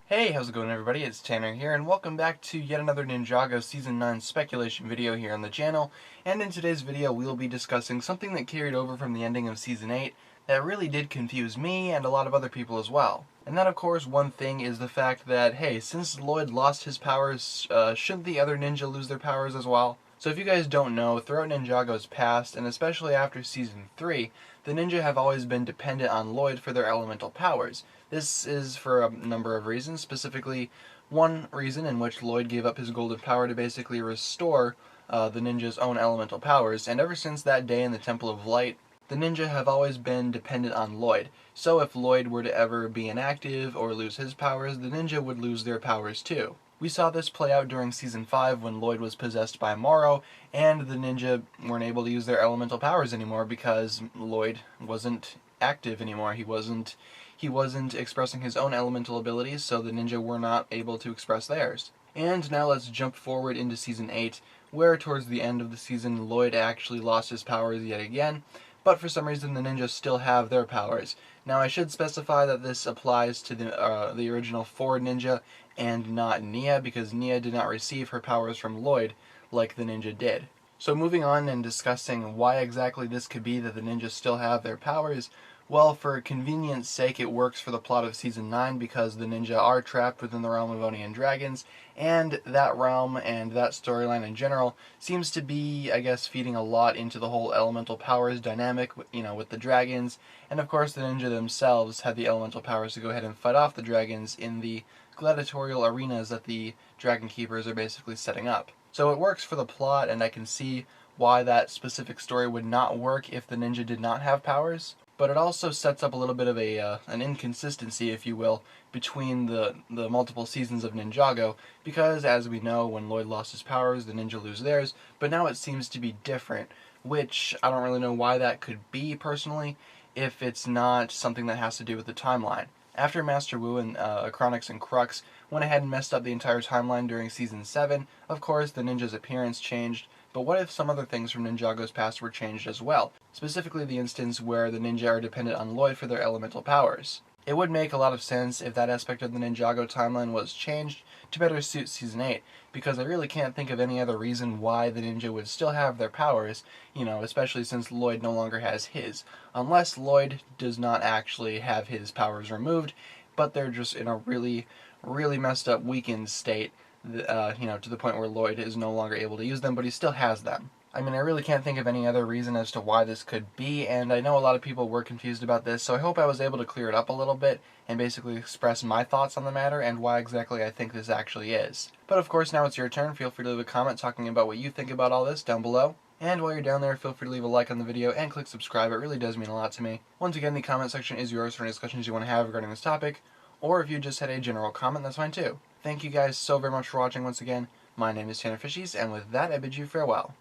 Hey, how's it going everybody? It's Tanner here, and welcome back to yet another Ninjago Season 9 speculation video here on the channel. And in today's video, we'll be discussing something that carried over from the ending of Season 8 that really did confuse me and a lot of other people as well. And that, of course, one thing is the fact that, hey, since Lloyd lost his powers, shouldn't the other ninja lose their powers as well? So if you guys don't know, throughout Ninjago's past, and especially after Season 3, the ninja have always been dependent on Lloyd for their elemental powers. This is for a number of reasons, specifically one reason in which Lloyd gave up his golden power to basically restore the ninja's own elemental powers, and ever since that day in the Temple of Light, the ninja have always been dependent on Lloyd. So if Lloyd were to ever be inactive or lose his powers, the ninja would lose their powers too. We saw this play out during Season 5 when Lloyd was possessed by Morrow, and the ninja weren't able to use their elemental powers anymore because Lloyd wasn't active anymore. He wasn't expressing his own elemental abilities, so the ninja were not able to express theirs. And now let's jump forward into Season 8, where towards the end of the season Lloyd actually lost his powers yet again, but for some reason the ninjas still have their powers. Now I should specify that this applies to the original 4 ninja and not Nia, because Nia did not receive her powers from Lloyd like the ninja did. So moving on and discussing why exactly this could be that the ninjas still have their powers, well, for convenience sake, it works for the plot of Season 9 because the ninja are trapped within the realm of Oni and dragons, and that realm and that storyline in general seems to be, I guess, feeding a lot into the whole elemental powers dynamic, with the dragons, and of course the ninja themselves had the elemental powers to go ahead and fight off the dragons in the gladiatorial arenas that the Dragon Keepers are basically setting up. So it works for the plot, and I can see why that specific story would not work if the ninja did not have powers. But it also sets up a little bit of an inconsistency, if you will, between the multiple seasons of Ninjago, because as we know, when Lloyd lost his powers, the ninja lose theirs, but now it seems to be different, which I don't really know why that could be personally, if it's not something that has to do with the timeline. After Master Wu and Chronix and Crux went ahead and messed up the entire timeline during Season 7, of course the ninja's appearance changed, but what if some other things from Ninjago's past were changed as well? Specifically the instance where the ninja are dependent on Lloyd for their elemental powers. It would make a lot of sense if that aspect of the Ninjago timeline was changed to better suit Season 8, because I really can't think of any other reason why the ninja would still have their powers, especially since Lloyd no longer has his. Unless Lloyd does not actually have his powers removed, but they're just in a really, really messed up, weakened state, to the point where Lloyd is no longer able to use them, but he still has them. I mean, I really can't think of any other reason as to why this could be, and I know a lot of people were confused about this, so I hope I was able to clear it up a little bit and basically express my thoughts on the matter and why exactly I think this actually is. But of course, now it's your turn. Feel free to leave a comment talking about what you think about all this down below. And while you're down there, feel free to leave a like on the video and click subscribe. It really does mean a lot to me. Once again, the comment section is yours for any discussions you want to have regarding this topic, or if you just had a general comment, that's fine too. Thank you guys so very much for watching once again. My name is TannerFishies, and with that, I bid you farewell.